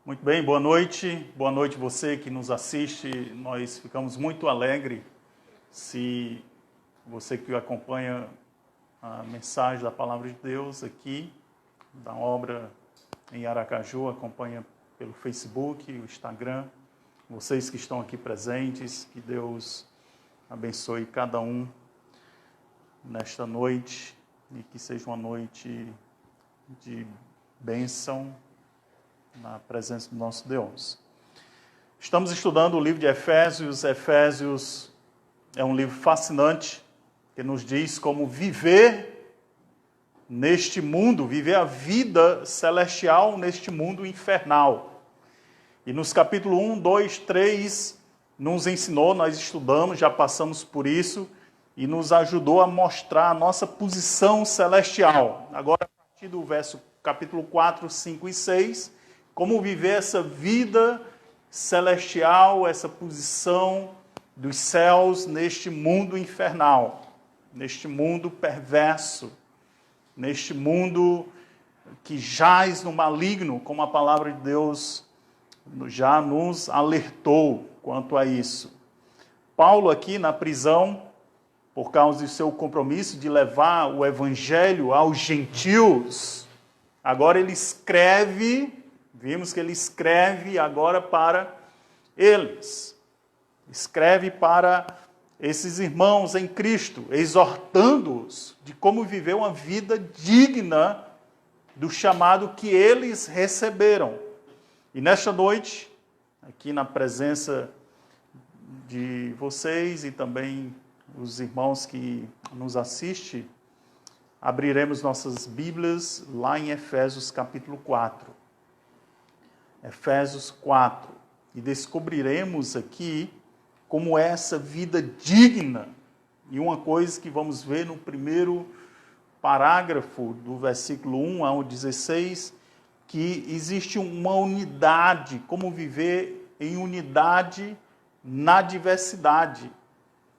Muito bem, boa noite você que nos assiste. Nós ficamos muito alegres se você que acompanha a mensagem da Palavra de Deus aqui, da obra em Aracaju, acompanha pelo Facebook, o Instagram, vocês que estão aqui presentes, que Deus abençoe cada um nesta noite e que seja uma noite de bênção na presença do nosso Deus. Estamos estudando o livro de Efésios. Efésios é um livro fascinante que nos diz como viver neste mundo, viver a vida celestial neste mundo infernal. E nos capítulos 1, 2, 3 nos ensinou, nós estudamos, já passamos por isso, e nos ajudou a mostrar a nossa posição celestial. Agora, a partir do capítulo 4, 5 e 6, como viver essa vida celestial, essa posição dos céus neste mundo infernal, neste mundo perverso, neste mundo que jaz no maligno, como a palavra de Deus já nos alertou quanto a isso. Paulo aqui na prisão, por causa do seu compromisso de levar o evangelho aos gentios, agora ele escreve, vimos que ele escreve agora para eles. Escreve para esses irmãos em Cristo, exortando-os de como viver uma vida digna do chamado que eles receberam. E nesta noite, aqui na presença de vocês e também os irmãos que nos assistem, abriremos nossas Bíblias lá em Efésios capítulo 4. Efésios 4. E descobriremos aqui como é essa vida digna. E uma coisa que vamos ver no primeiro parágrafo do versículo 1 ao 16, que existe uma unidade, como viver em unidade na diversidade.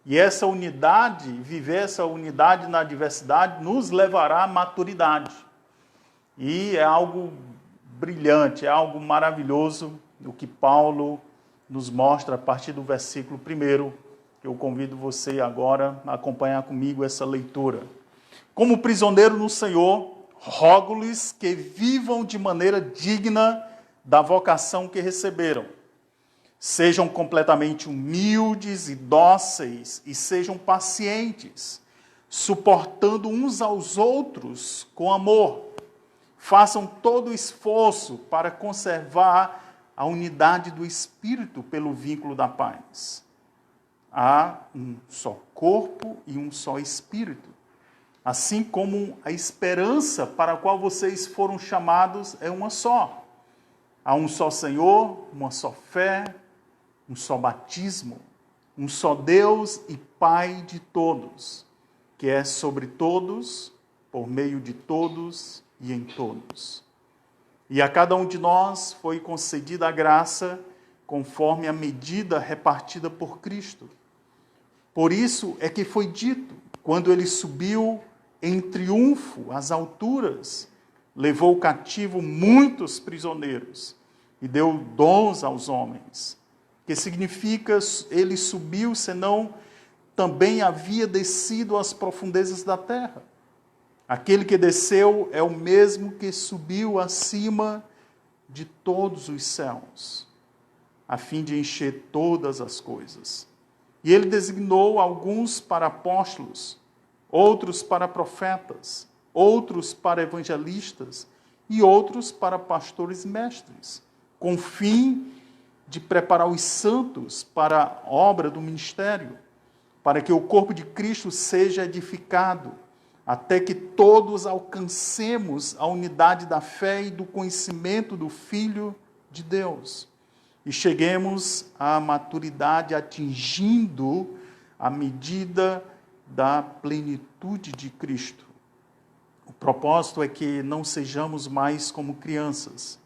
E essa unidade, viver essa unidade na diversidade, nos levará à maturidade. E é algo brilhante, é algo maravilhoso o que Paulo nos mostra a partir do versículo 1. Eu convido você agora a acompanhar comigo essa leitura. Como prisioneiro no Senhor, rogo-lhes que vivam de maneira digna da vocação que receberam. Sejam completamente humildes e dóceis e sejam pacientes, suportando uns aos outros com amor. Façam todo o esforço para conservar a unidade do Espírito pelo vínculo da paz. Há um só corpo e um só Espírito. Assim como a esperança para a qual vocês foram chamados é uma só. Há um só Senhor, uma só fé, um só batismo, um só Deus e Pai de todos, que é sobre todos, por meio de todos e em todos. E a cada um de nós foi concedida a graça conforme a medida repartida por Cristo. Por isso é que foi dito, quando ele subiu em triunfo às alturas, levou cativo muitos prisioneiros e deu dons aos homens. Que significa ele subiu, senão também havia descido às profundezas da terra. Aquele que desceu é o mesmo que subiu acima de todos os céus, a fim de encher todas as coisas. E ele designou alguns para apóstolos, outros para profetas, outros para evangelistas e outros para pastores e mestres, com fim de preparar os santos para a obra do ministério, para que o corpo de Cristo seja edificado, até que todos alcancemos a unidade da fé e do conhecimento do Filho de Deus, e cheguemos à maturidade atingindo a medida da plenitude de Cristo. O propósito é que não sejamos mais como crianças,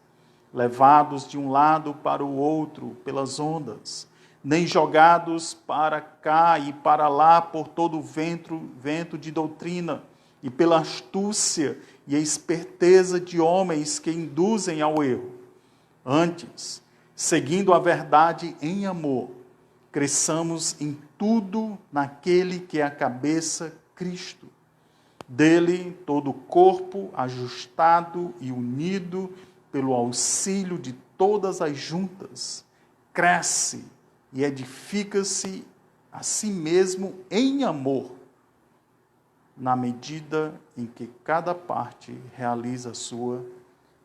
levados de um lado para o outro pelas ondas, nem jogados para cá e para lá por todo o vento de doutrina, e pela astúcia e a esperteza de homens que induzem ao erro. Antes, seguindo a verdade em amor, cresçamos em tudo naquele que é a cabeça, Cristo. Dele, todo o corpo, ajustado e unido pelo auxílio de todas as juntas, cresce e edifica-se a si mesmo em amor, na medida em que cada parte realiza a sua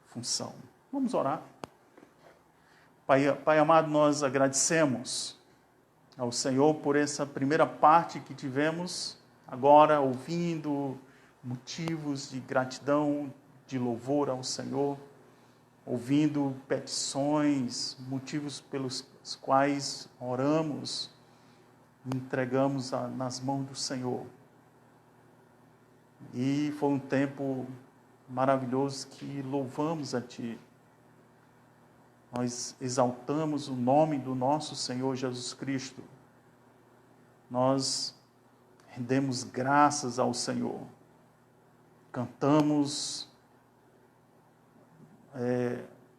função. Vamos orar. Pai amado, nós agradecemos ao Senhor por essa primeira parte que tivemos agora, ouvindo motivos de gratidão, de louvor ao Senhor, ouvindo petições, motivos pelos quais oramos, entregamos nas mãos do Senhor. E foi um tempo maravilhoso que louvamos a Ti. Nós exaltamos o nome do nosso Senhor Jesus Cristo. Nós rendemos graças ao Senhor. Cantamos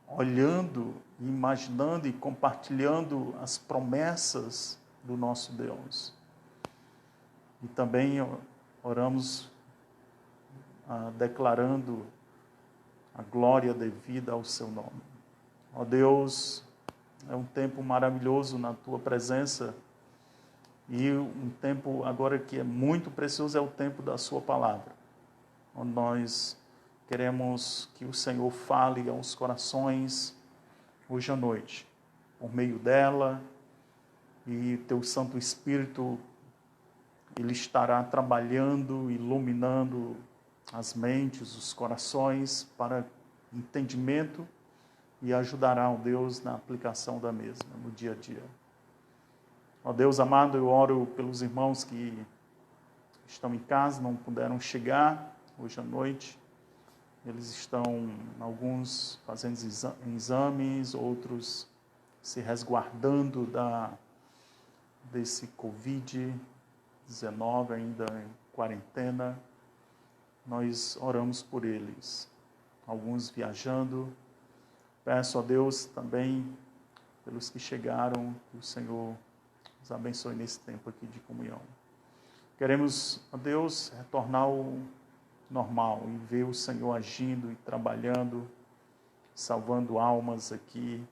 olhando, imaginando e compartilhando as promessas do nosso Deus. E também oramos declarando a glória devida ao seu nome. Ó Deus, é um tempo maravilhoso na Tua presença e um tempo agora que é muito precioso é o tempo da Sua palavra, onde nós queremos que o Senhor fale aos corações hoje à noite, por meio dela, e Teu Santo Espírito, Ele estará trabalhando, iluminando as mentes, os corações para entendimento e ajudará, ó Deus, na aplicação da mesma, no dia a dia. Ó Deus amado, eu oro pelos irmãos que estão em casa, não puderam chegar hoje à noite. Eles estão, alguns fazendo exames, outros se resguardando desse Covid-19, ainda em quarentena. Nós oramos por eles, alguns viajando. Peço a Deus também, pelos que chegaram, que o Senhor nos abençoe nesse tempo aqui de comunhão. Queremos, a Deus, retornar ao normal e ver o Senhor agindo e trabalhando, salvando almas aqui,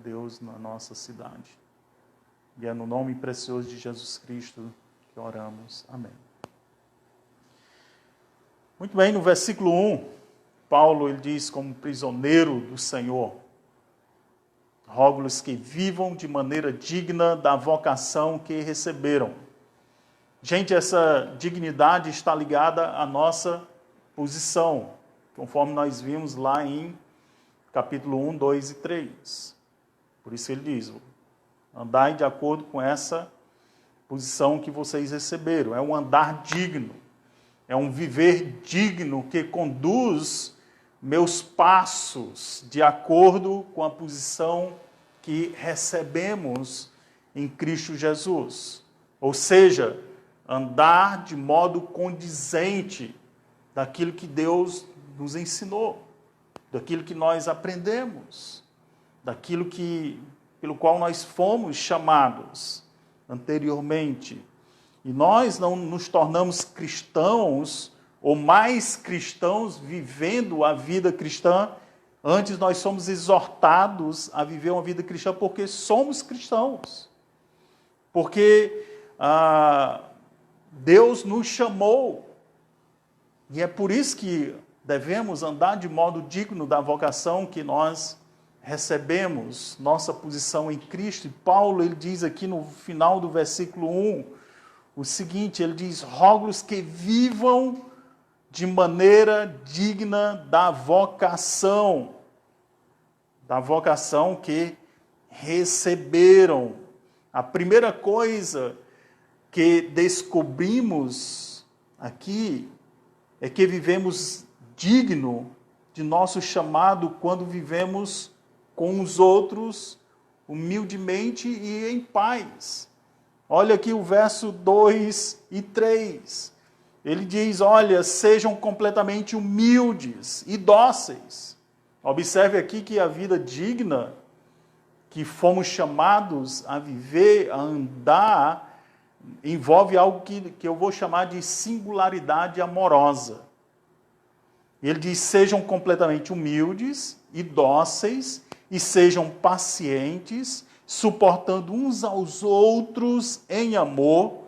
Deus, na nossa cidade. E é no nome precioso de Jesus Cristo que oramos. Amém. Muito bem, no versículo 1, Paulo ele diz, como prisioneiro do Senhor, rogo-lhes que vivam de maneira digna da vocação que receberam. Gente, essa dignidade está ligada à nossa posição, conforme nós vimos lá em capítulo 1, 2 e 3. Por isso ele diz, andai de acordo com essa posição que vocês receberam. É um andar digno, é um viver digno que conduz meus passos de acordo com a posição que recebemos em Cristo Jesus. Ou seja, andar de modo condizente daquilo que Deus nos ensinou, daquilo que nós aprendemos, daquilo pelo qual nós fomos chamados anteriormente. E nós não nos tornamos cristãos ou mais cristãos vivendo a vida cristã. Antes nós somos exortados a viver uma vida cristã porque somos cristãos. Porque Deus nos chamou. E é por isso que devemos andar de modo digno da vocação que nós recebemos, nossa posição em Cristo. E Paulo ele diz aqui no final do versículo 1, o seguinte, ele diz, rogo-lhes que vivam de maneira digna da vocação que receberam. A primeira coisa que descobrimos aqui é que vivemos digno de nosso chamado quando vivemos com os outros humildemente e em paz. Olha aqui o verso 2 e 3. Ele diz, olha, sejam completamente humildes e dóceis. Observe aqui que a vida digna que fomos chamados a viver, a andar, envolve algo que eu vou chamar de singularidade amorosa. Ele diz: sejam completamente humildes e dóceis, e sejam pacientes, suportando uns aos outros em amor,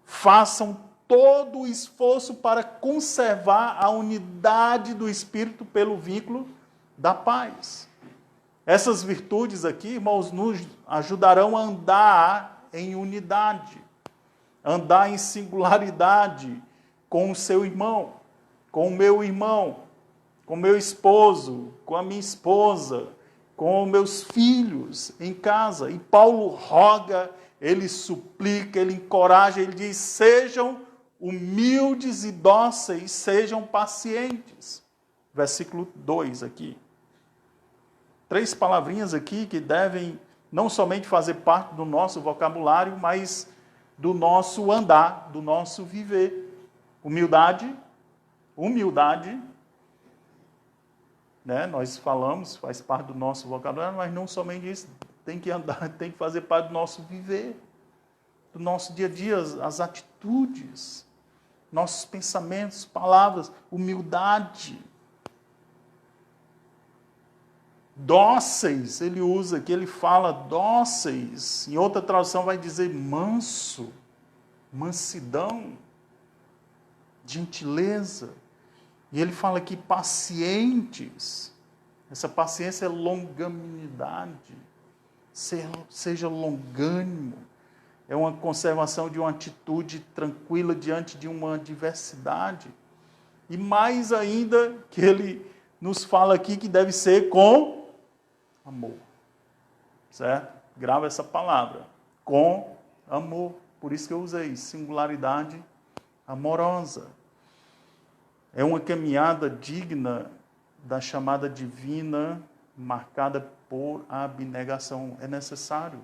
façam todo o esforço para conservar a unidade do Espírito pelo vínculo da paz. Essas virtudes aqui, irmãos, nos ajudarão a andar em unidade, andar em singularidade com o seu irmão, com o meu irmão, com o meu esposo, com a minha esposa, com meus filhos em casa. E Paulo roga, ele suplica, ele encoraja, ele diz: sejam humildes e dóceis, sejam pacientes. Versículo 2 aqui. 3 palavrinhas aqui que devem não somente fazer parte do nosso vocabulário, mas do nosso andar, do nosso viver. Humildade, né? Nós falamos, faz parte do nosso vocabulário, mas não somente isso, tem que andar, tem que fazer parte do nosso viver, do nosso dia a dia, as atitudes, nossos pensamentos, palavras, humildade. Dóceis, ele usa aqui, ele fala dóceis. Em outra tradução vai dizer manso, mansidão, gentileza. E ele fala aqui pacientes. Essa paciência é longanimidade. Seja longânimo. É uma conservação de uma atitude tranquila diante de uma adversidade. E mais ainda, que ele nos fala aqui que deve ser com amor, certo? Grava essa palavra, com amor. Por isso que eu usei singularidade amorosa. É uma caminhada digna da chamada divina, marcada por abnegação. É necessário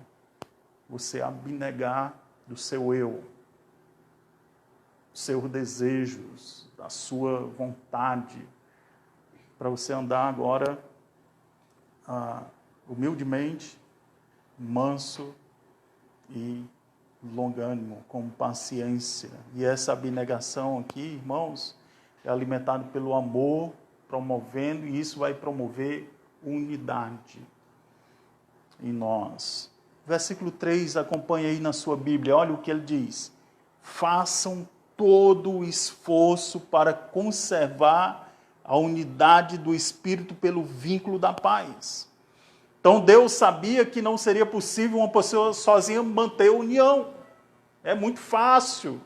você abnegar do seu eu, dos seus desejos, da sua vontade, para você andar agora humildemente, manso e longânimo, com paciência. E essa abnegação aqui, irmãos, é alimentada pelo amor, promovendo, e isso vai promover unidade em nós. Versículo 3, acompanha aí na sua Bíblia, olha o que ele diz: façam todo o esforço para conservar a unidade do Espírito pelo vínculo da paz. Então Deus sabia que não seria possível uma pessoa sozinha manter a união. É muito fácil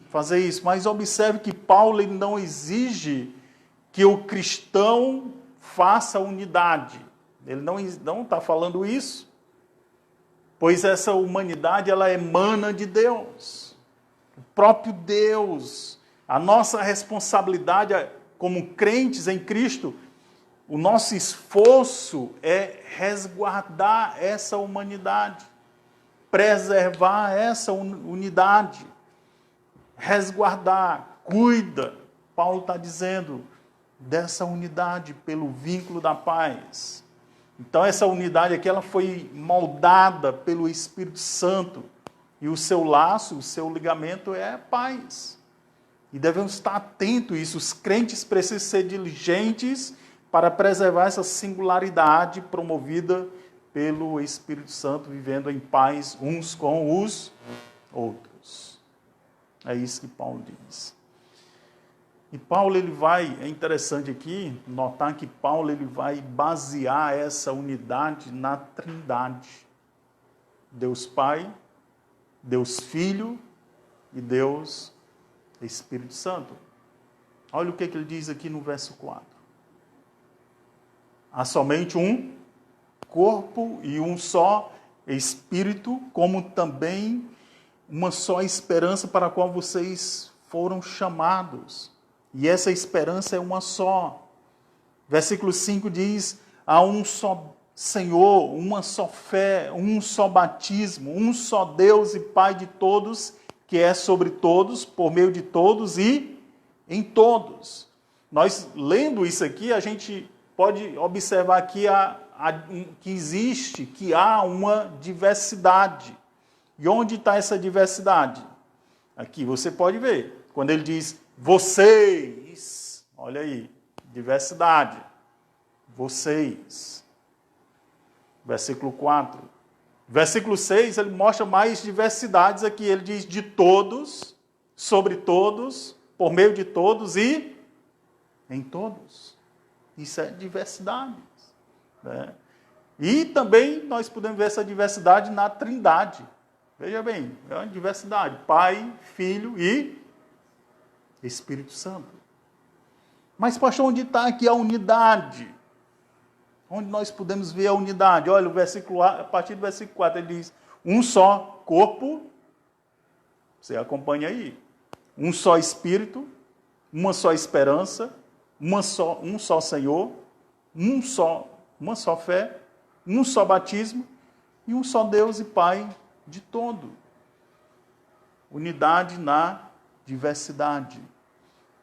fazer isso, mas observe que Paulo ele não exige que o cristão faça unidade. Ele não está falando isso, pois essa humanidade ela emana de Deus. O próprio Deus. A nossa responsabilidade como crentes em Cristo, o nosso esforço é resguardar essa humanidade, preservar essa unidade, resguardar, cuida. Paulo está dizendo dessa unidade pelo vínculo da paz. Então essa unidade aqui ela foi moldada pelo Espírito Santo e o seu laço, o seu ligamento é a paz. E devemos estar atentos a isso. Os crentes precisam ser diligentes para preservar essa singularidade promovida pelo Espírito Santo, vivendo em paz uns com os outros. É isso que Paulo diz. E Paulo é interessante aqui notar que Paulo ele vai basear essa unidade na Trindade. Deus Pai, Deus Filho e Deus Espírito Santo. Olha o que ele diz aqui no verso 4. Há somente um corpo e um só Espírito, como também uma só esperança para a qual vocês foram chamados. E essa esperança é uma só. Versículo 5 diz: há um só Senhor, uma só fé, um só batismo, um só Deus e Pai de todos, que é sobre todos, por meio de todos e em todos. Nós, lendo isso aqui, a gente pode observar que que há uma diversidade. E onde está essa diversidade? Aqui você pode ver. Quando ele diz vocês, olha aí, diversidade. Vocês. Versículo 4. Versículo 6, ele mostra mais diversidades aqui. Ele diz de todos, sobre todos, por meio de todos e em todos. Isso é diversidade. Né? E também nós podemos ver essa diversidade na Trindade. Veja bem, é uma diversidade. Pai, Filho e Espírito Santo. Mas, pastor, onde está aqui a unidade? Onde nós podemos ver a unidade? Olha, o versículo, a partir do versículo 4, ele diz, um só corpo, você acompanha aí, um só Espírito, uma só esperança, um só Senhor, uma só fé, um só batismo e um só Deus e Pai de todo. Unidade na diversidade.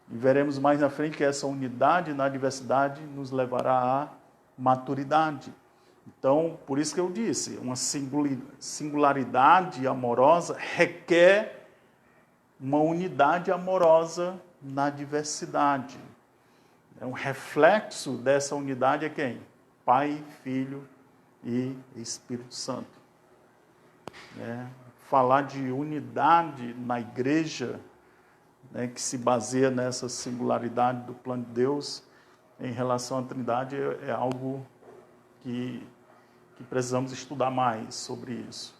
E veremos mais na frente que essa unidade na diversidade nos levará à maturidade. Então, por isso que eu disse, uma singularidade amorosa requer uma unidade amorosa na diversidade. Um reflexo dessa unidade é quem? Pai, Filho e Espírito Santo. Falar de unidade na igreja, que se baseia nessa singularidade do plano de Deus em relação à Trindade, é algo que precisamos estudar mais sobre isso.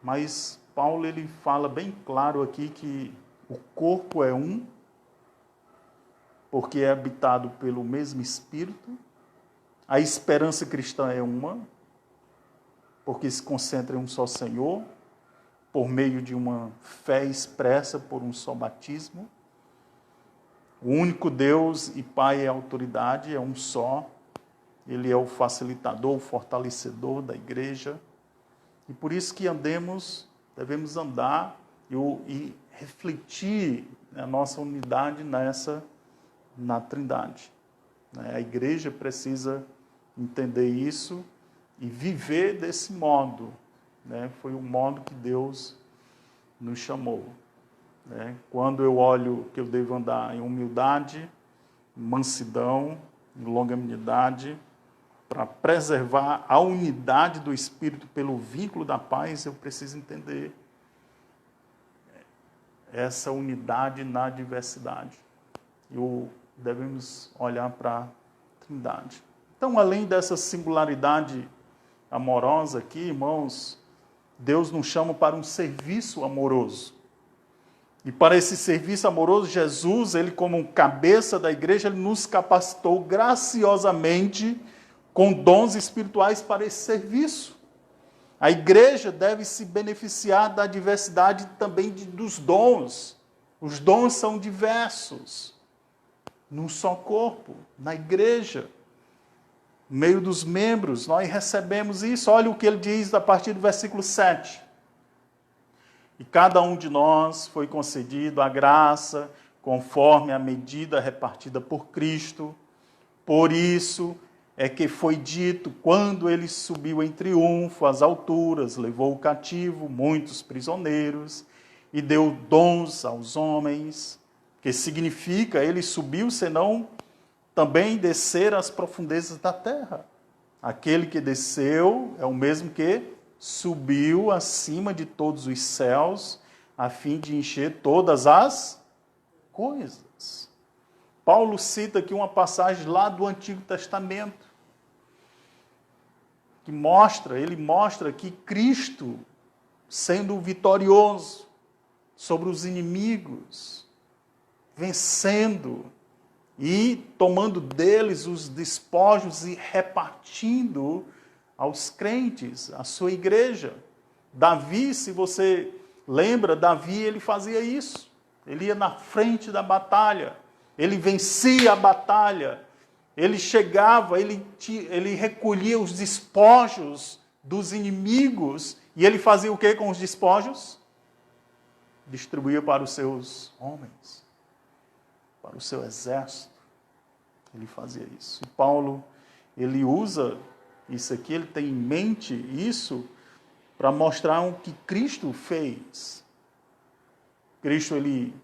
Mas Paulo ele fala bem claro aqui que o corpo é um, porque é habitado pelo mesmo Espírito. A esperança cristã é uma, porque se concentra em um só Senhor, por meio de uma fé expressa por um só batismo. O único Deus e Pai é a autoridade, é um só. Ele é o facilitador, o fortalecedor da igreja. E por isso que devemos andar e refletir a nossa unidade na Trindade. A igreja precisa entender isso e viver desse modo. Foi o modo que Deus nos chamou. Quando eu olho que eu devo andar em humildade, mansidão, em longanimidade, para preservar a unidade do Espírito pelo vínculo da paz, eu preciso entender essa unidade na diversidade. Devemos olhar para a Trindade. Então, além dessa singularidade amorosa aqui, irmãos, Deus nos chama para um serviço amoroso. E para esse serviço amoroso, Jesus, ele como cabeça da igreja, ele nos capacitou graciosamente com dons espirituais para esse serviço. A igreja deve se beneficiar da diversidade também dos dons. Os dons são diversos. Num só corpo, na igreja, no meio dos membros, nós recebemos isso. Olha o que ele diz a partir do versículo 7. E cada um de nós foi concedido a graça conforme a medida repartida por Cristo. Por isso é que foi dito, quando ele subiu em triunfo às alturas, levou cativo muitos prisioneiros e deu dons aos homens, que significa ele subiu, senão também descer às profundezas da terra. Aquele que desceu é o mesmo que subiu acima de todos os céus, a fim de encher todas as coisas. Paulo cita aqui uma passagem lá do Antigo Testamento, que mostra que Cristo, sendo vitorioso sobre os inimigos, vencendo e tomando deles os despojos e repartindo aos crentes, à sua igreja. Davi, se você lembra, Davi ele fazia isso. Ele ia na frente da batalha, ele vencia a batalha, ele chegava, ele recolhia os despojos dos inimigos, e ele fazia o que com os despojos? Distribuía para os seus homens, para o seu exército. ele fazia isso. E Paulo, ele usa isso aqui, ele tem em mente isso para mostrar o que Cristo fez. Cristo, ele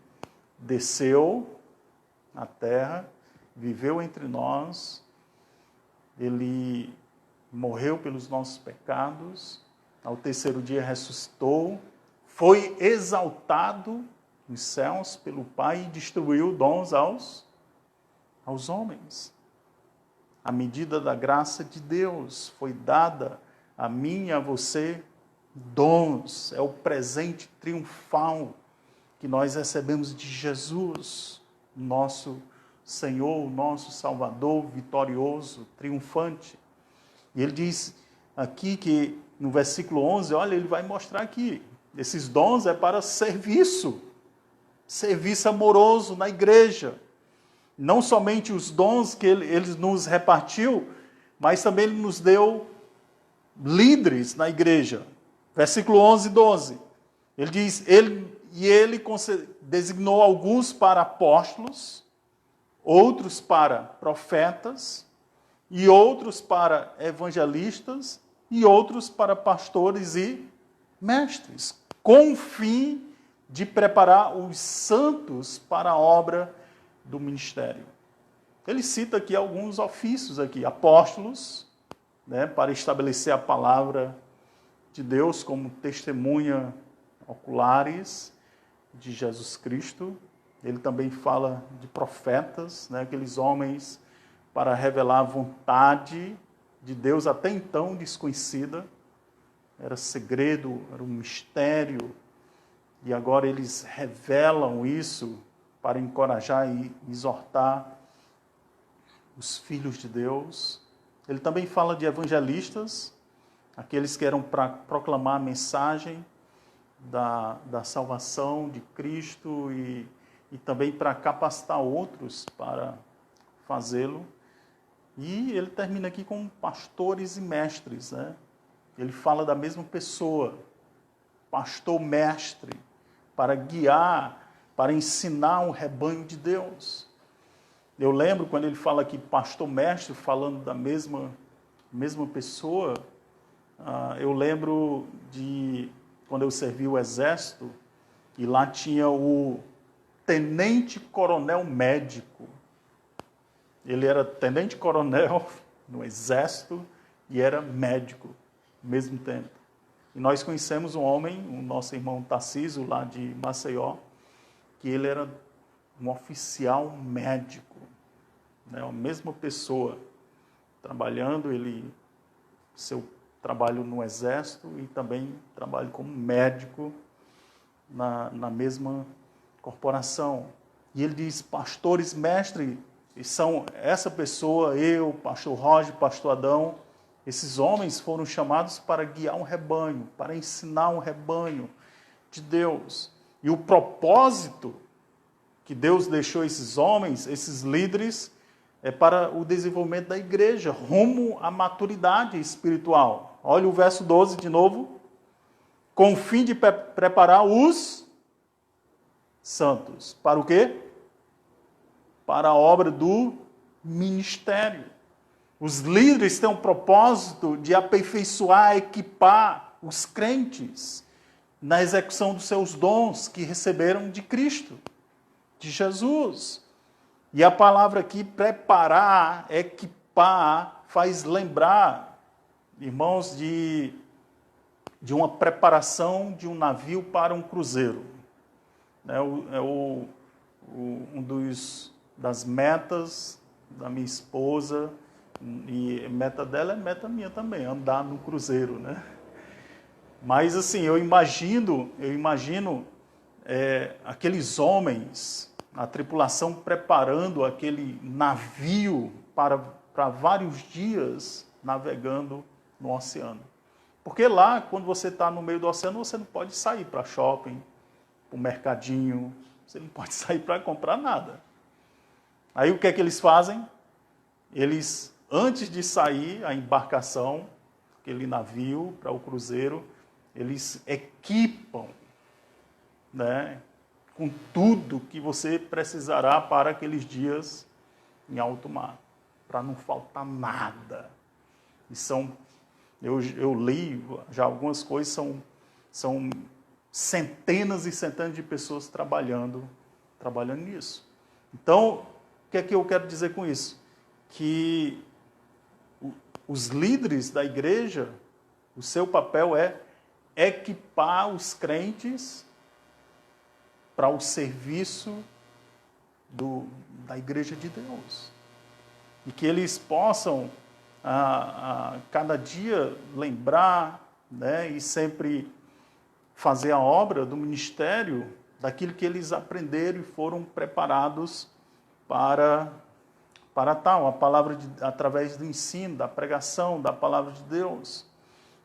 desceu à terra, viveu entre nós, ele morreu pelos nossos pecados, ao terceiro dia ressuscitou, foi exaltado nos céus pelo Pai e distribuiu dons aos homens. A medida da graça de Deus foi dada a mim e a você, dons, é o presente triunfal que nós recebemos de Jesus, nosso Senhor, nosso Salvador, vitorioso, triunfante. E ele diz aqui que no versículo 11, olha, ele vai mostrar aqui, esses dons é para serviço amoroso na igreja. Não somente os dons que ele nos repartiu, mas também ele nos deu líderes na igreja. Versículo 11 e 12. Ele diz, ele designou alguns para apóstolos, outros para profetas, e outros para evangelistas, e outros para pastores e mestres, com o fim de preparar os santos para a obra do ministério. Ele cita aqui alguns ofícios aqui, apóstolos, né, para estabelecer a palavra de Deus como testemunha oculares de Jesus Cristo. Ele também fala de profetas, né, aqueles homens para revelar a vontade de Deus até então desconhecida. Era segredo, era um mistério, e agora eles revelam isso para encorajar e exortar os filhos de Deus. Ele também fala de evangelistas, aqueles que eram para proclamar a mensagem da salvação de Cristo e também para capacitar outros para fazê-lo. E ele termina aqui com pastores e mestres, né? Ele fala da mesma pessoa, pastor-mestre, para guiar, para ensinar o rebanho de Deus. Eu lembro quando ele fala aqui pastor-mestre, falando da mesma pessoa, eu lembro de quando eu servi o exército, e lá tinha o tenente-coronel médico. Ele era tenente-coronel no exército e era médico ao mesmo tempo. E nós conhecemos um homem, o nosso irmão Tarcísio, lá de Maceió, que ele era um oficial médico, né? A mesma pessoa, trabalhando, seu trabalho no exército e também trabalho como médico na mesma corporação. E ele diz, pastores, mestre, e são essa pessoa, eu, pastor Roger, pastor Adão, esses homens foram chamados para guiar um rebanho, para ensinar um rebanho de Deus. E o propósito que Deus deixou esses homens, esses líderes, é para o desenvolvimento da igreja, rumo à maturidade espiritual. Olha o verso 12 de novo. Com o fim de preparar os santos. Para o quê? Para a obra do ministério. Os líderes têm o propósito de aperfeiçoar, equipar os crentes na execução dos seus dons que receberam de Cristo, de Jesus. E a palavra aqui, preparar, equipar, faz lembrar, irmãos, de uma preparação de um navio para um cruzeiro. Das metas da minha esposa, e meta dela é meta minha também, andar no cruzeiro, né? Mas assim, eu imagino aqueles homens, a tripulação preparando aquele navio para vários dias navegando no oceano. Porque lá, quando você está no meio do oceano, você não pode sair para shopping, para o mercadinho, você não pode sair para comprar nada. Aí o que é que eles fazem? Eles, antes de sair a embarcação, aquele navio para o cruzeiro, eles equipam, né, com tudo que você precisará para aqueles dias em alto mar, para não faltar nada. E eu li já algumas coisas, são centenas e centenas de pessoas trabalhando nisso. Então, o que é que eu quero dizer com isso? Que os líderes da igreja, o seu papel é equipar os crentes para o serviço da igreja de Deus. E que eles possam, a cada dia, lembrar, né, e sempre fazer a obra do ministério daquilo que eles aprenderam e foram preparados para tal, através do ensino, da pregação, da palavra de Deus.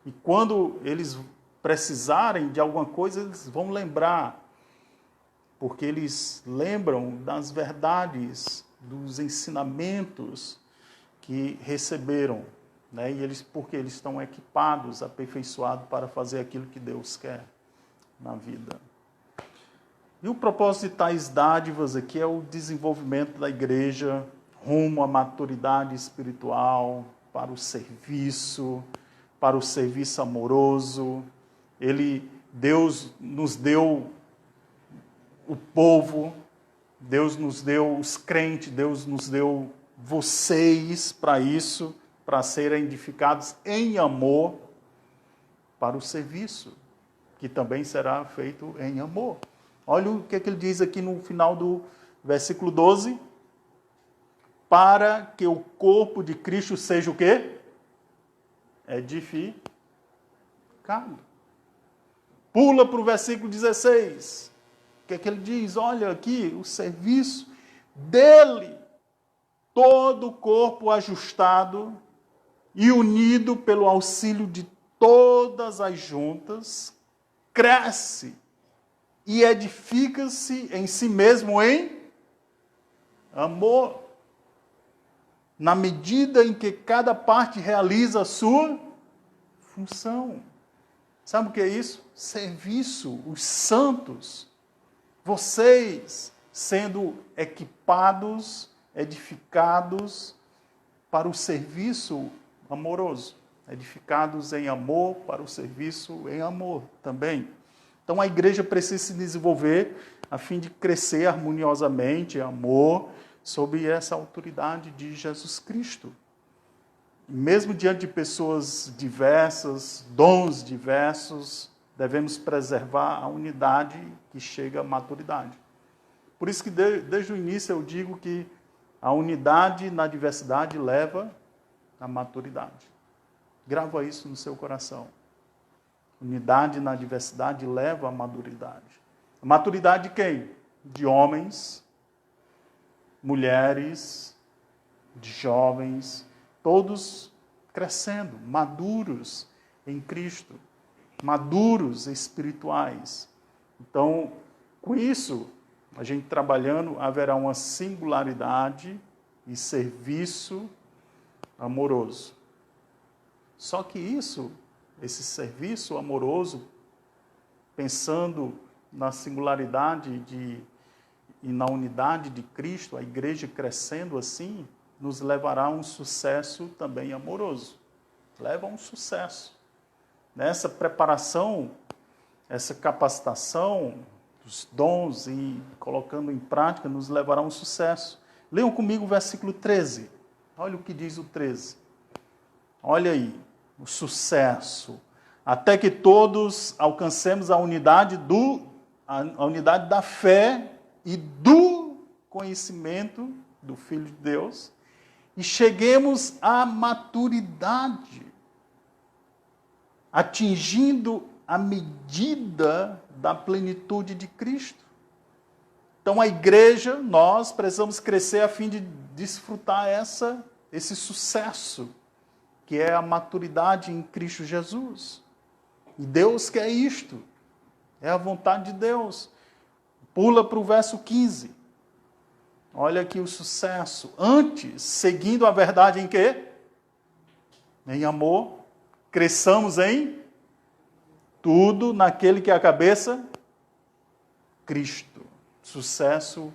E quando eles precisarem de alguma coisa, eles vão lembrar, porque eles lembram das verdades, dos ensinamentos que receberam, né? Porque eles estão equipados, aperfeiçoados para fazer aquilo que Deus quer na vida. E o propósito de tais dádivas aqui é o desenvolvimento da igreja rumo à maturidade espiritual, para o serviço amoroso. Deus nos deu o povo, Deus nos deu os crentes, Deus nos deu vocês para isso, para serem edificados em amor para o serviço, que também será feito em amor. Olha o que ele diz aqui no final do versículo 12. Para que o corpo de Cristo seja o quê? Edificado. Pula para o versículo 16. O que é que ele diz? Olha aqui, o serviço dele, todo o corpo ajustado e unido pelo auxílio de todas as juntas, cresce e edifica-se em si mesmo em amor, na medida em que cada parte realiza a sua função. Sabe o que é isso? Serviço, os santos, vocês sendo equipados, edificados para o serviço amoroso, edificados em amor para o serviço em amor também. Então a igreja precisa se desenvolver a fim de crescer harmoniosamente em amor, sob essa autoridade de Jesus Cristo. Mesmo diante de pessoas diversas, dons diversos, devemos preservar a unidade que chega à maturidade. Por isso que desde o início eu digo que a unidade na diversidade leva à maturidade. Grava isso no seu coração. Unidade na diversidade leva à maturidade. A maturidade de quem? De homens, mulheres, de jovens, todos crescendo, maduros em Cristo, maduros espirituais. Então, com isso, a gente trabalhando, haverá uma singularidade e serviço amoroso. Só que esse serviço amoroso, pensando na singularidade e na unidade de Cristo, a igreja crescendo assim, nos levará a um sucesso também amoroso. Leva a um sucesso. Nessa preparação, essa capacitação dos dons e colocando em prática, nos levará a um sucesso. Leiam comigo o versículo 13. Olha o que diz o 13. Olha aí, o sucesso. Até que todos alcancemos a unidade da fé e do conhecimento do Filho de Deus e cheguemos à maturidade, atingindo a medida da plenitude de Cristo. Então a igreja, nós precisamos crescer a fim de desfrutar esse sucesso, que é a maturidade em Cristo Jesus. E Deus quer isto, é a vontade de Deus. Pula para o verso 15. Olha aqui o sucesso. Antes, seguindo a verdade em quê? Em amor, cresçamos em tudo naquele que é a cabeça, Cristo. Sucesso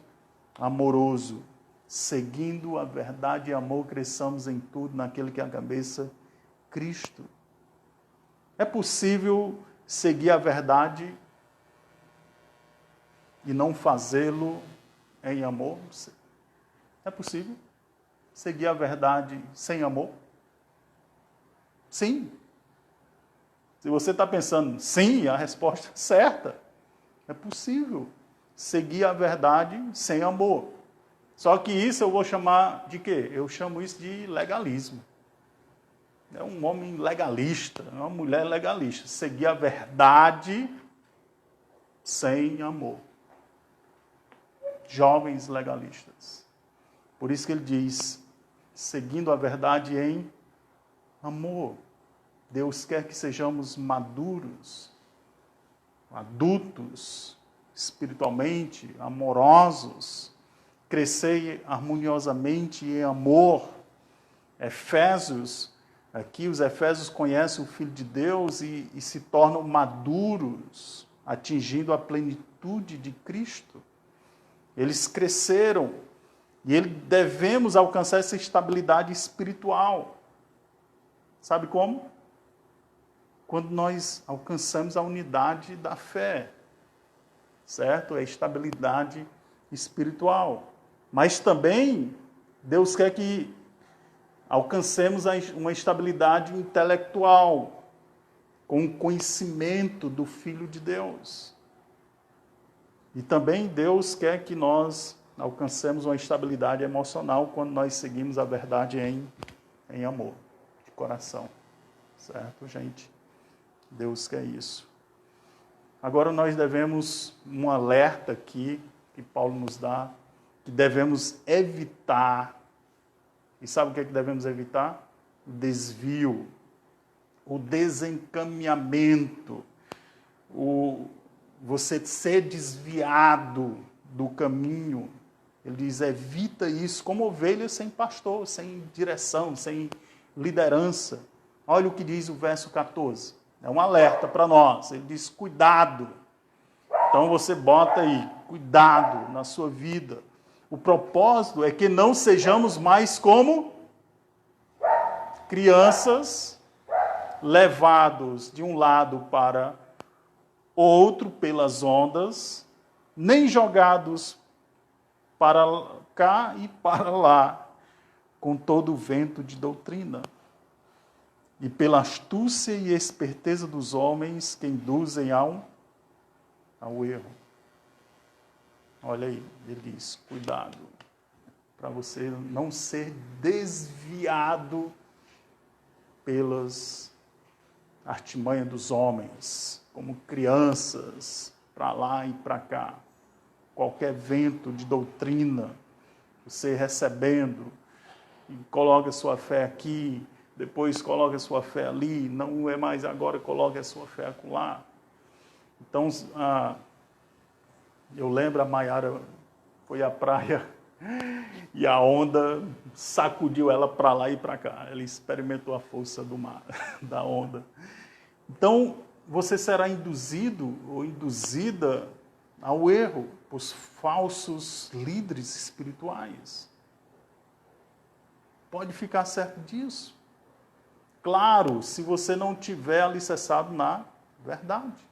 amoroso. seguindo a verdade e amor, cresçamos em tudo naquele que é a cabeça, Cristo. É possível seguir a verdade e não fazê-lo em amor? É possível seguir a verdade sem amor? Sim. Se você está pensando sim, a resposta é certa. É possível seguir a verdade sem amor. Só que isso eu vou chamar de quê? Eu chamo isso de legalismo. É um homem legalista, é uma mulher legalista. Seguir a verdade sem amor. Jovens legalistas. Por isso que ele diz, seguindo a verdade em amor. Deus quer que sejamos maduros, adultos, espiritualmente, amorosos, crescer harmoniosamente em amor. Efésios, aqui os Efésios conhecem o Filho de Deus e se tornam maduros, atingindo a plenitude de Cristo. Eles cresceram e devemos alcançar essa estabilidade espiritual. Sabe como? Quando nós alcançamos a unidade da fé, certo? É estabilidade espiritual. Mas também Deus quer que alcancemos uma estabilidade intelectual, com o conhecimento do Filho de Deus. E também Deus quer que nós alcancemos uma estabilidade emocional quando nós seguimos a verdade em amor, de coração. Certo, gente? Deus quer isso. Agora nós devemos um alerta aqui, que Paulo nos dá, que devemos evitar. E sabe o que é que devemos evitar? O desvio, o desencaminhamento, você ser desviado do caminho. Ele diz, evita isso, como ovelha sem pastor, sem direção, sem liderança. Olha o que diz o verso 14. É um alerta para nós. Ele diz, cuidado. Então você bota aí, cuidado na sua vida. O propósito é que não sejamos mais como crianças levados de um lado para outro pelas ondas, nem jogados para cá e para lá, com todo o vento de doutrina, e pela astúcia e esperteza dos homens que induzem ao erro. Olha aí, ele diz, cuidado, para você não ser desviado pelas artimanhas dos homens, como crianças, para lá e para cá. Qualquer vento de doutrina, você recebendo, e coloca sua fé aqui, depois coloca sua fé ali, não é mais agora, coloca a sua fé acolá. Então, eu lembro, a Maiara foi à praia e a onda sacudiu ela para lá e para cá. Ela experimentou a força do mar, da onda. Então, você será induzido ou induzida ao erro por falsos líderes espirituais. Pode ficar certo disso. Claro, se você não tiver alicerçado na verdade.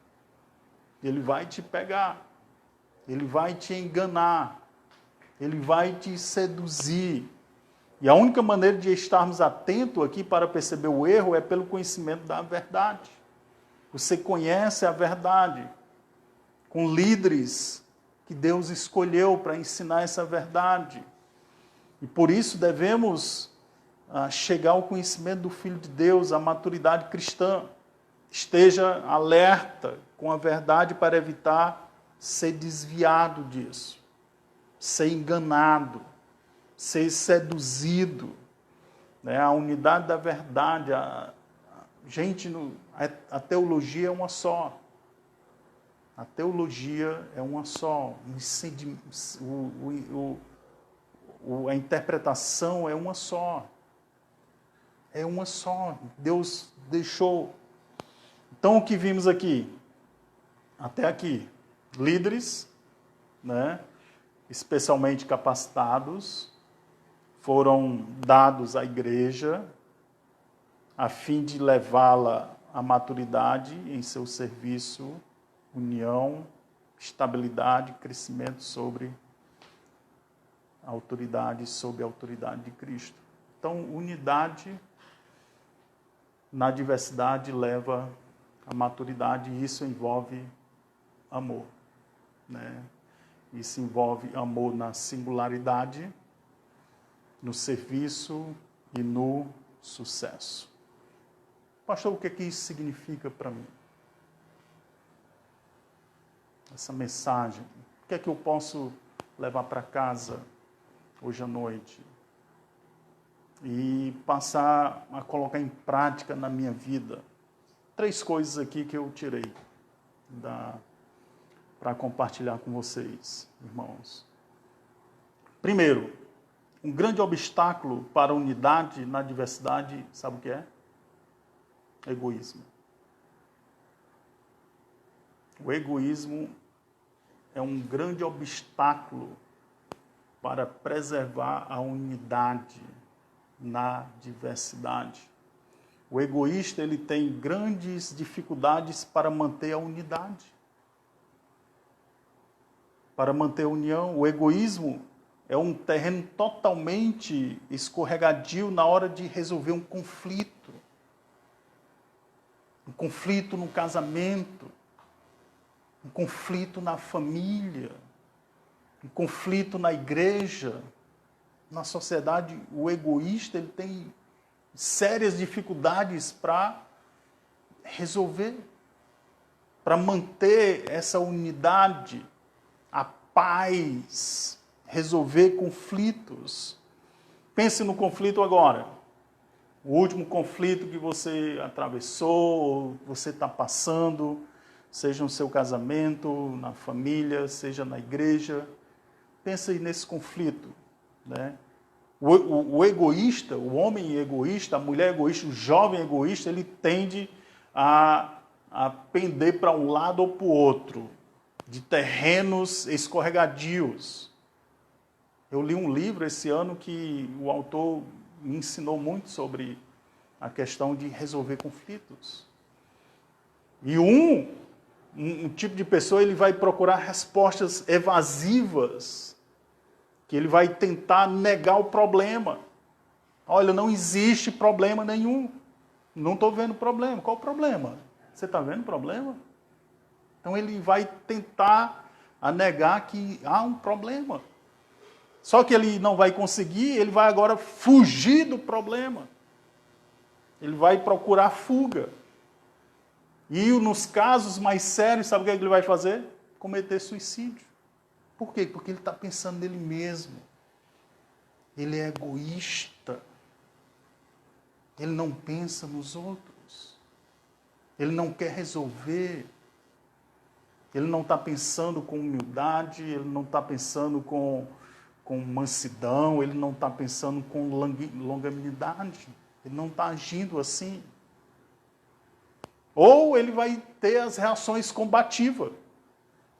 Ele vai te pegar. Ele vai te enganar. Ele vai te seduzir. E a única maneira de estarmos atentos aqui para perceber o erro é pelo conhecimento da verdade. Você conhece a verdade com líderes que Deus escolheu para ensinar essa verdade. E por isso devemos chegar ao conhecimento do Filho de Deus, à maturidade cristã. Esteja alerta com a verdade para evitar ser desviado disso, ser enganado, ser seduzido. Né? A unidade da verdade, gente, a teologia é uma só. A teologia é uma só. A interpretação é uma só. É uma só. Deus deixou. Então, o que vimos aqui? Até aqui. Líderes, né? Especialmente capacitados, foram dados à igreja a fim de levá-la à maturidade em seu serviço, união, estabilidade, crescimento sob a autoridade de Cristo. Então, unidade na diversidade leva à maturidade e isso envolve amor, né? Isso envolve amor na singularidade, no serviço e no sucesso. Pastor, o que é que isso significa para mim? Essa mensagem. O que é que eu posso levar para casa hoje à noite? E passar a colocar em prática na minha vida. 3 coisas aqui que eu tirei para compartilhar com vocês, irmãos. Primeiro, um grande obstáculo para a unidade na diversidade, sabe o que é? Egoísmo. O egoísmo é um grande obstáculo para preservar a unidade na diversidade. O egoísta, ele tem grandes dificuldades para manter a unidade, para manter a união. O egoísmo é um terreno totalmente escorregadio na hora de resolver um conflito. Um conflito no casamento, um conflito na família, um conflito na igreja, na sociedade. O egoísta, ele tem sérias dificuldades para resolver, para manter essa unidade, a paz, resolver conflitos. Pense no conflito agora. O último conflito que você atravessou, ou você está passando, seja no seu casamento, na família, seja na igreja. Pense aí nesse conflito, né? O egoísta, o homem egoísta, a mulher egoísta, o jovem egoísta, ele tende a pender para um lado ou para o outro, de terrenos escorregadios. Eu li um livro esse ano que o autor me ensinou muito sobre a questão de resolver conflitos. E um tipo de pessoa, ele vai procurar respostas evasivas, que ele vai tentar negar o problema. Olha, não existe problema nenhum. Não estou vendo problema. Qual o problema? Você está vendo problema? Então ele vai tentar negar que há um problema. Só que ele não vai conseguir, ele vai agora fugir do problema. Ele vai procurar fuga. E nos casos mais sérios, sabe o que ele vai fazer? Cometer suicídio. Por quê? Porque ele está pensando nele mesmo. Ele é egoísta. Ele não pensa nos outros. Ele não quer resolver. Ele não está pensando com humildade, ele não está pensando com mansidão, ele não está pensando com longanimidade. Ele não está agindo assim. Ou ele vai ter as reações combativas,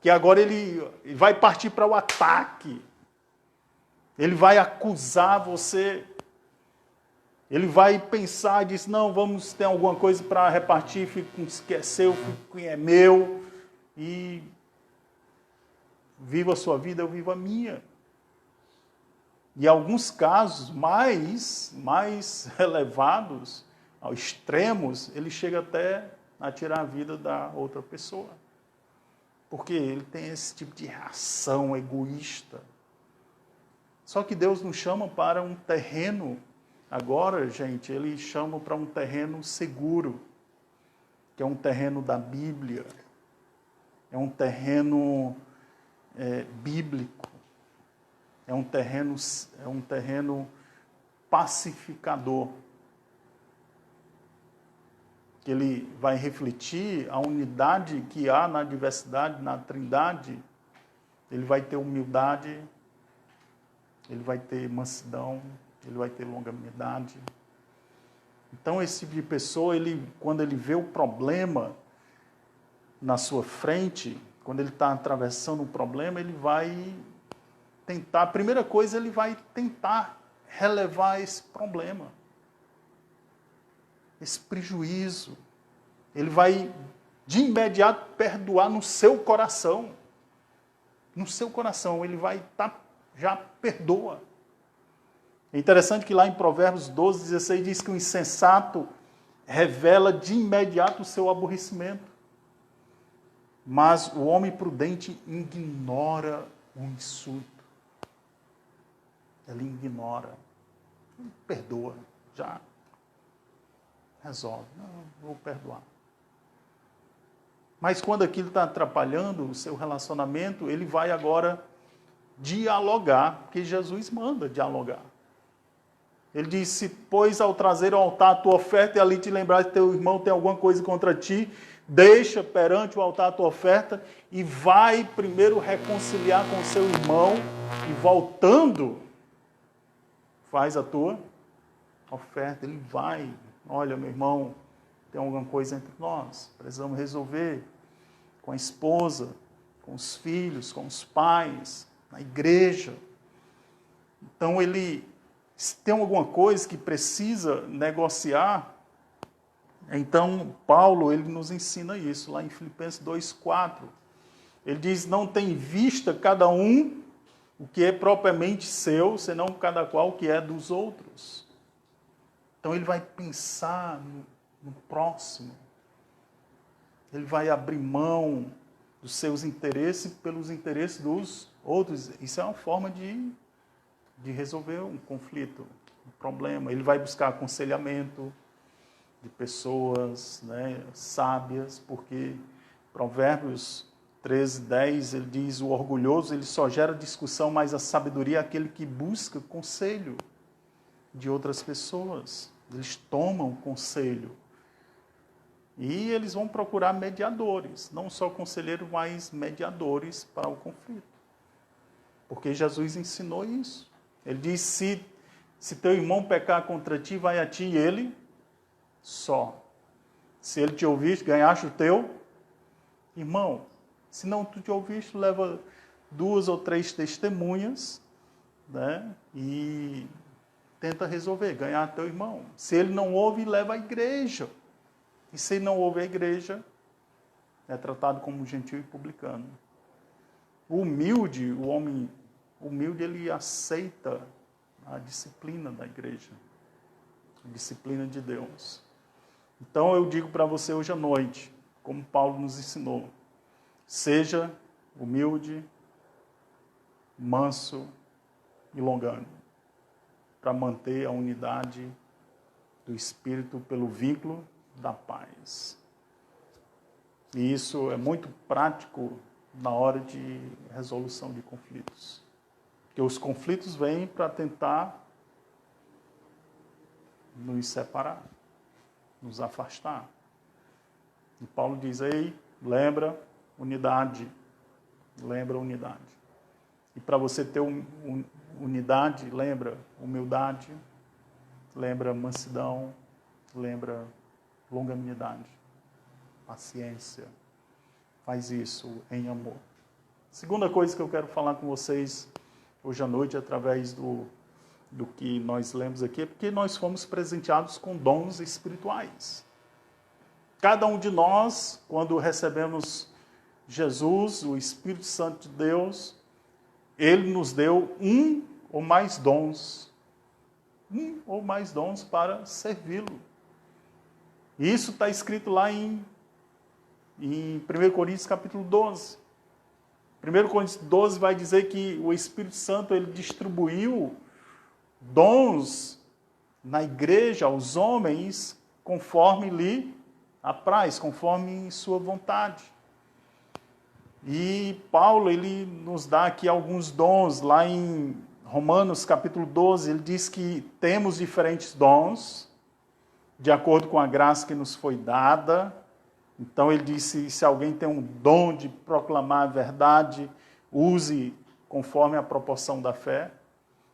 que agora ele vai partir para o ataque. Ele vai acusar você. Ele vai pensar e diz, não, vamos ter alguma coisa para repartir, fico com o que é seu, fico com o que é meu. E viva a sua vida, eu vivo a minha. E alguns casos mais elevados, ao extremos, ele chega até a tirar a vida da outra pessoa. Porque ele tem esse tipo de reação egoísta. Só que Deus nos chama para um terreno, agora, gente, ele chama para um terreno seguro, que é um terreno da Bíblia, é um terreno bíblico, é um terreno pacificador, que ele vai refletir a unidade que há na diversidade, na Trindade. Ele vai ter humildade, ele vai ter mansidão, ele vai ter longanimidade. Então, esse tipo de pessoa, quando ele vê o problema na sua frente, quando ele está atravessando um problema, ele vai tentar, a primeira coisa, ele vai tentar relevar esse problema, esse prejuízo. Ele vai, de imediato, perdoar no seu coração. No seu coração, ele vai já perdoa. É interessante que lá em Provérbios 12, 16, diz que o insensato revela de imediato o seu aborrecimento. Mas o homem prudente ignora o insulto. Ele ignora. Ele perdoa. Já resolve. Não, vou perdoar. Mas quando aquilo está atrapalhando o seu relacionamento, ele vai agora dialogar, porque Jesus manda dialogar. Ele disse, pois ao trazer ao altar a tua oferta e ali te lembrar que teu irmão tem alguma coisa contra ti, deixa perante o altar a tua oferta e vai primeiro reconciliar com seu irmão e voltando, faz a tua oferta. Ele vai, olha meu irmão, tem alguma coisa entre nós, precisamos resolver com a esposa, com os filhos, com os pais, na igreja. Então ele, se tem alguma coisa que precisa negociar, então Paulo ele nos ensina isso, lá em Filipenses 2,4. Ele diz, não tem vista cada um o que é propriamente seu, senão cada qual o que é dos outros. Então ele vai pensar no próximo. Ele vai abrir mão dos seus interesses pelos interesses dos outros. Isso é uma forma de resolver um conflito, um problema. Ele vai buscar aconselhamento de pessoas, né, sábias, porque Provérbios 13, 10, ele diz, o orgulhoso ele só gera discussão, mas a sabedoria é aquele que busca conselho de outras pessoas. Eles tomam conselho. E eles vão procurar mediadores, não só conselheiros, mas mediadores para o conflito. Porque Jesus ensinou isso. Ele diz, se teu irmão pecar contra ti, vai a ti e ele só. Se ele te ouviste, ganhaste o teu irmão. Se não tu te ouviste, leva 2 ou 3 testemunhas, né? E tenta resolver, ganhar teu irmão. Se ele não ouve, leva a igreja. E se ele não ouve a igreja, é tratado como gentil e publicano. O humilde, o homem humilde, ele aceita a disciplina da igreja, a disciplina de Deus. Então eu digo para você hoje à noite, como Paulo nos ensinou, seja humilde, manso e longânimo, para manter a unidade do Espírito pelo vínculo da paz. E isso é muito prático na hora de resolução de conflitos. Porque os conflitos vêm para tentar nos separar, nos afastar. E Paulo diz, ei, lembra unidade. Lembra unidade. E para você ter unidade, lembra humildade, lembra mansidão, lembra longanimidade, paciência. Faz isso em amor. Segunda coisa que eu quero falar com vocês hoje à noite, através do que nós lemos aqui, é porque nós fomos presenteados com dons espirituais. Cada um de nós, quando recebemos Jesus, o Espírito Santo de Deus, ele nos deu um ou mais dons para servi-lo. Isso está escrito lá em 1 Coríntios capítulo 12. 1 Coríntios 12 vai dizer que o Espírito Santo ele distribuiu dons na igreja aos homens conforme lhe apraz, conforme sua vontade. E Paulo ele nos dá aqui alguns dons, lá em Romanos capítulo 12, ele diz que temos diferentes dons, de acordo com a graça que nos foi dada. Então ele disse, se alguém tem um dom de proclamar a verdade, use conforme a proporção da fé.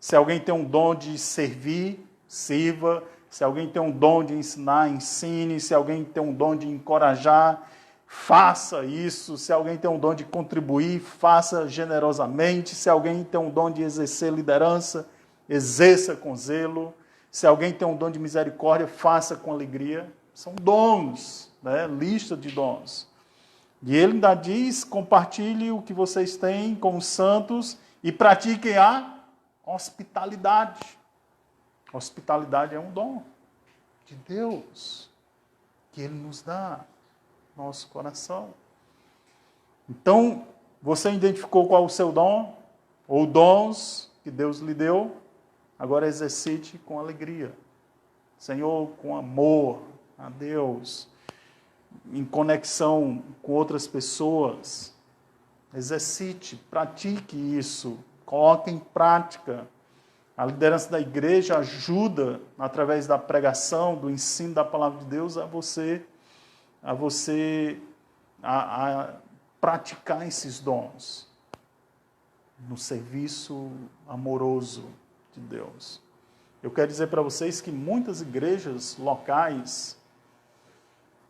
Se alguém tem um dom de servir, sirva. Se alguém tem um dom de ensinar, ensine. Se alguém tem um dom de encorajar, faça isso. Se alguém tem um dom de contribuir, faça generosamente. Se alguém tem um dom de exercer liderança, exerça com zelo. Se alguém tem um dom de misericórdia, faça com alegria. São dons, né? Lista de dons. E ele ainda diz, compartilhe o que vocês têm com os santos e pratiquem a hospitalidade. Hospitalidade é um dom de Deus, que Ele nos dá no nosso coração. Então, você identificou qual é o seu dom, ou dons que Deus lhe deu, agora exercite com alegria. Senhor, com amor a Deus, em conexão com outras pessoas. Exercite, pratique isso, coloque em prática. A liderança da igreja ajuda, através da pregação, do ensino da palavra de Deus, a praticar esses dons no serviço amoroso de Deus. Eu quero dizer para vocês que muitas igrejas locais,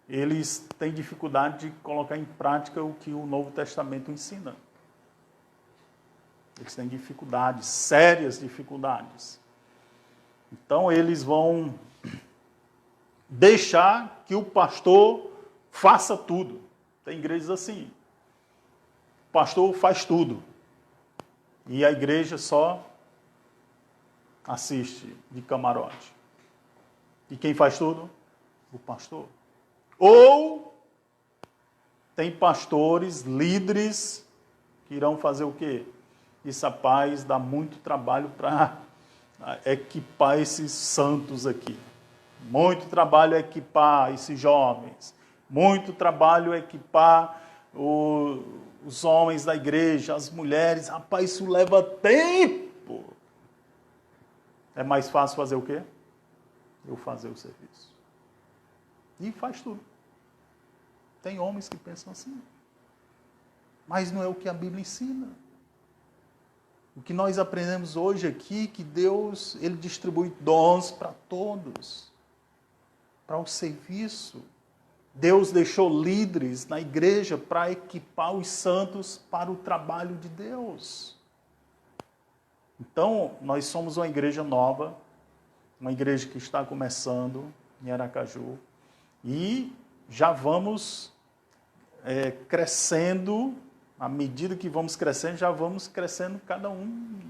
eles têm dificuldade de colocar em prática o que o Novo Testamento ensina. Eles têm dificuldades, sérias dificuldades. Então, eles vão deixar que o pastor faça tudo. Tem igrejas assim. O pastor faz tudo. E a igreja só assiste de camarote. E quem faz tudo? O pastor. Ou tem pastores, líderes, que irão fazer o quê? Isso, rapaz, dá muito trabalho para equipar esses santos aqui. Muito trabalho equipar esses jovens. Muito trabalho equipar os homens da igreja, as mulheres. Rapaz, isso leva tempo. É mais fácil fazer o quê? Eu fazer o serviço. E faz tudo. Tem homens que pensam assim. Mas não é o que a Bíblia ensina. O que nós aprendemos hoje aqui, que Deus, Ele distribui dons para todos, para o serviço. Deus deixou líderes na igreja para equipar os santos para o trabalho de Deus. Então, nós somos uma igreja nova, uma igreja que está começando em Aracaju, e já vamos crescendo. À medida que vamos crescendo, já vamos crescendo cada um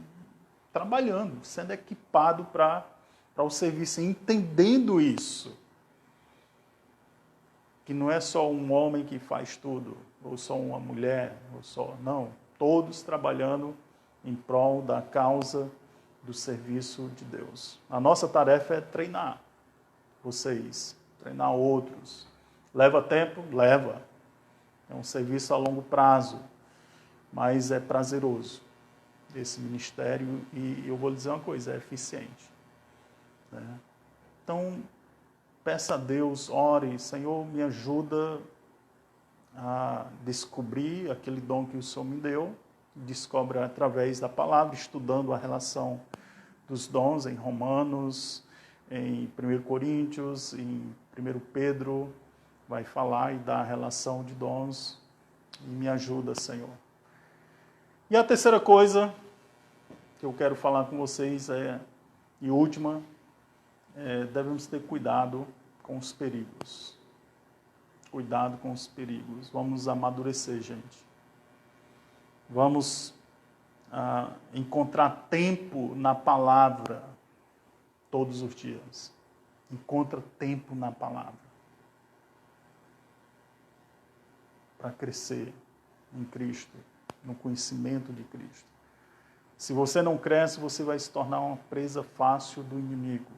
trabalhando, sendo equipado para o serviço, entendendo isso. Que não é só um homem que faz tudo, ou só uma mulher, não, todos trabalhando em prol da causa do serviço de Deus. A nossa tarefa é treinar vocês, treinar outros. Leva tempo? Leva. É um serviço a longo prazo. Mas é prazeroso esse ministério e eu vou lhe dizer uma coisa, é eficiente. Né? Então, peça a Deus, ore, Senhor, me ajuda a descobrir aquele dom que o Senhor me deu, descobre através da palavra, estudando a relação dos dons em Romanos, em 1 Coríntios, em 1 Pedro, vai falar e dar a relação de dons e me ajuda, Senhor. E a terceira coisa que eu quero falar com vocês e última, devemos ter cuidado com os perigos. Cuidado com os perigos. Vamos amadurecer, gente. Vamos encontrar tempo na palavra todos os dias. Encontra tempo na palavra. Para crescer em Cristo, no conhecimento de Cristo. Se você não cresce, você vai se tornar uma presa fácil do inimigo.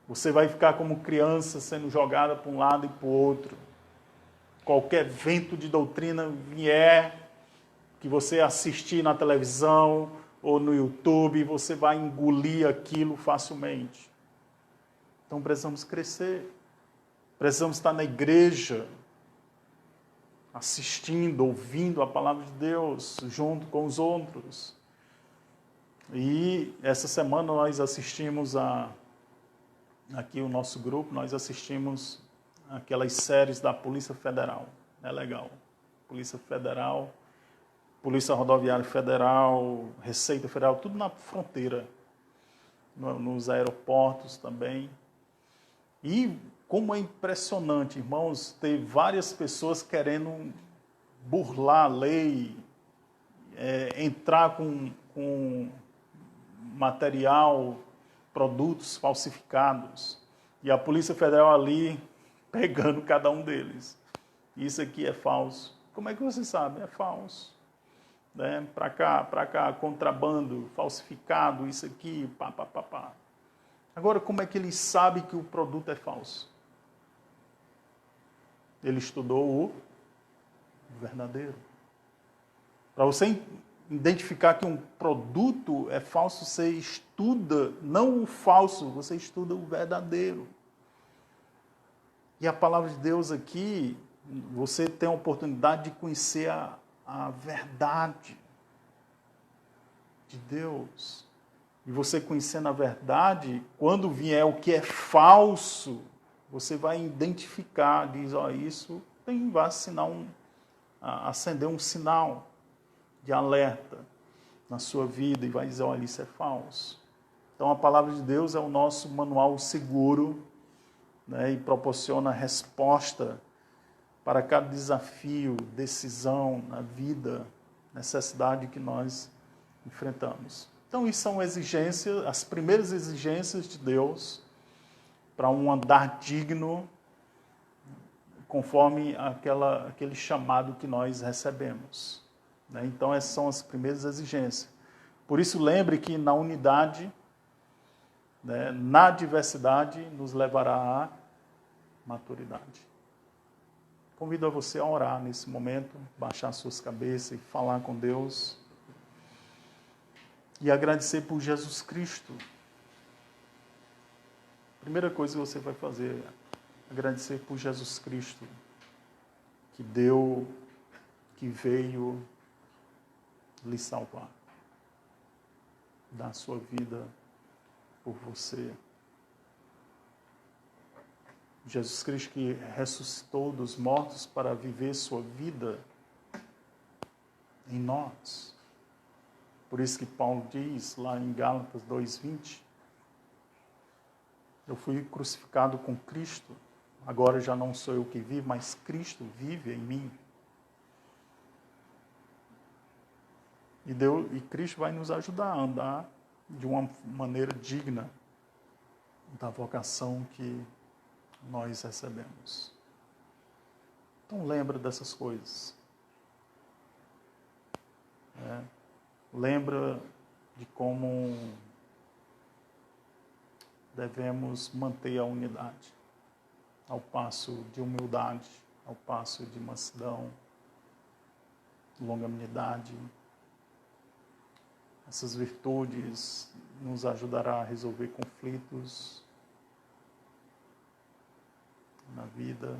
Você vai ficar como criança sendo jogada para um lado e para o outro. Qualquer vento de doutrina vier, que você assistir na televisão ou no YouTube, você vai engolir aquilo facilmente. Então precisamos crescer. Precisamos estar na igreja, assistindo, ouvindo a palavra de Deus, junto com os outros. E essa semana nós assistimos aqui o nosso grupo, nós assistimos aquelas séries da Polícia Federal. É legal. Polícia Federal, Polícia Rodoviária Federal, Receita Federal, tudo na fronteira nos aeroportos também. E como é impressionante, irmãos, ter várias pessoas querendo burlar a lei, entrar com material, produtos falsificados. E a Polícia Federal ali pegando cada um deles. Isso aqui é falso. Como é que você sabe? É falso. Né? Para cá, contrabando, falsificado, isso aqui, pá. Agora, como é que ele sabe que o produto é falso? Ele estudou o verdadeiro. Para você identificar que um produto é falso, você estuda, não o falso, você estuda o verdadeiro. E a palavra de Deus aqui, você tem a oportunidade de conhecer a verdade de Deus. E você conhecendo a verdade, quando vier o que é falso, você vai identificar, diz, isso vai acender um sinal de alerta na sua vida e vai dizer, olha, isso é falso. Então a palavra de Deus é o nosso manual seguro, né, e proporciona resposta para cada desafio, decisão na vida, necessidade que nós enfrentamos. Então isso são exigências, as primeiras exigências de Deus para um andar digno, conforme aquele chamado que nós recebemos. Né? Então essas são as primeiras exigências. Por isso lembre que na unidade, né, na diversidade, nos levará à maturidade. Convido a você a orar nesse momento, baixar suas cabeças e falar com Deus. E agradecer por Jesus Cristo. A primeira coisa que você vai fazer é agradecer por Jesus Cristo, que deu, que veio lhe salvar. Dar a sua vida por você. Jesus Cristo que ressuscitou dos mortos para viver sua vida em nós. Por isso que Paulo diz lá em Gálatas 2:20, eu fui crucificado com Cristo, agora já não sou eu que vivo, mas Cristo vive em mim. E Cristo vai nos ajudar a andar de uma maneira digna da vocação que nós recebemos. Então lembra dessas coisas. Lembra de como devemos manter a unidade, ao passo de humildade, ao passo de mansidão, longanimidade. Essas virtudes nos ajudará a resolver conflitos na vida.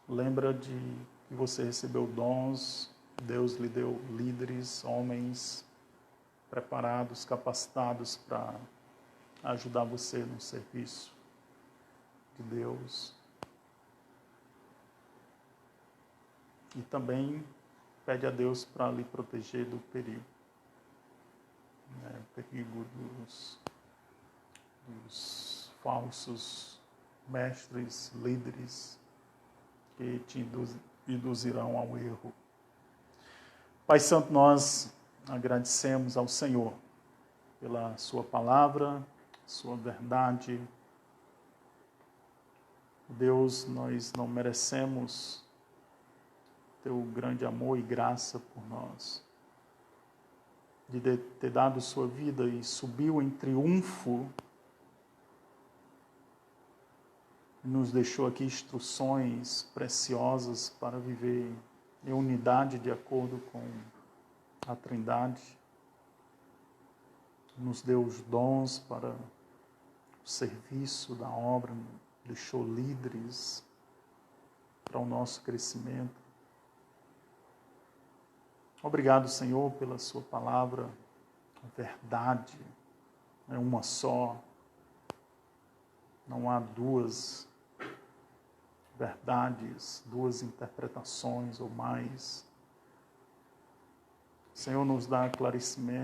Lembra de que você recebeu dons, Deus lhe deu líderes, homens preparados, capacitados para ajudar você no serviço de Deus. E também pede a Deus para lhe proteger do perigo. Perigo dos falsos mestres, líderes que te induzirão ao erro. Pai Santo, nós agradecemos ao Senhor pela sua palavra, sua verdade. Deus, nós não merecemos teu grande amor e graça por nós, de ter dado sua vida e subiu em triunfo, nos deixou aqui instruções preciosas para viver em unidade de acordo com a Trindade. Nos deu os dons para o serviço da obra, deixou líderes para o nosso crescimento. Obrigado, Senhor, pela sua palavra. A verdade é uma só. Não há duas verdades, duas interpretações ou mais. Senhor, nos dá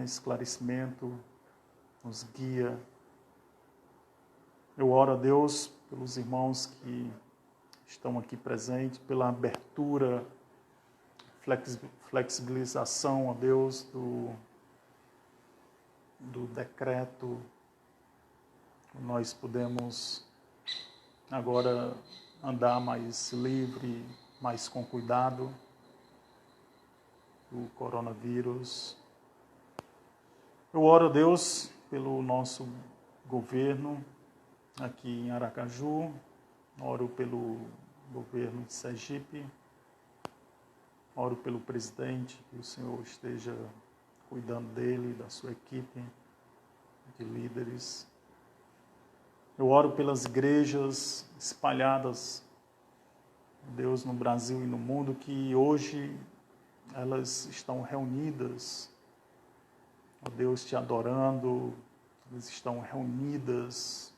esclarecimento nos guia. Eu oro a Deus pelos irmãos que estão aqui presentes, pela abertura, flexibilização, ó Deus, do decreto. Nós podemos agora andar mais livre, mais com cuidado do coronavírus. Eu oro a Deus pelo nosso governo aqui em Aracaju, oro pelo governo de Sergipe, oro pelo presidente, que o Senhor esteja cuidando dele, da sua equipe de líderes. Eu oro pelas igrejas espalhadas, Deus, no Brasil e no mundo, que hoje elas estão reunidas, ó Deus, te adorando, elas estão reunidas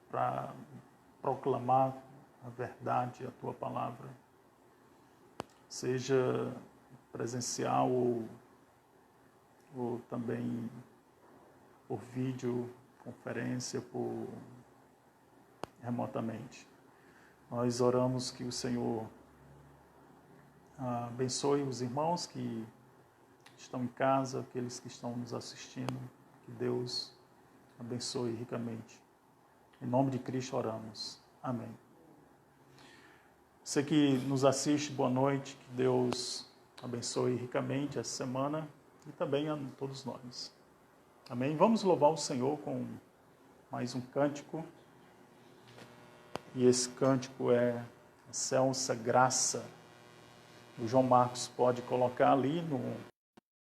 para proclamar a verdade, a tua palavra, seja presencial ou também por vídeo, conferência, remotamente. Nós oramos que o Senhor abençoe os irmãos que estão em casa, aqueles que estão nos assistindo, que Deus abençoe ricamente. Em nome de Cristo oramos. Amém. Você que nos assiste, boa noite, que Deus abençoe ricamente essa semana e também a todos nós. Amém? Vamos louvar o Senhor com mais um cântico. E esse cântico é Excelsa Graça. O João Marcos pode colocar ali no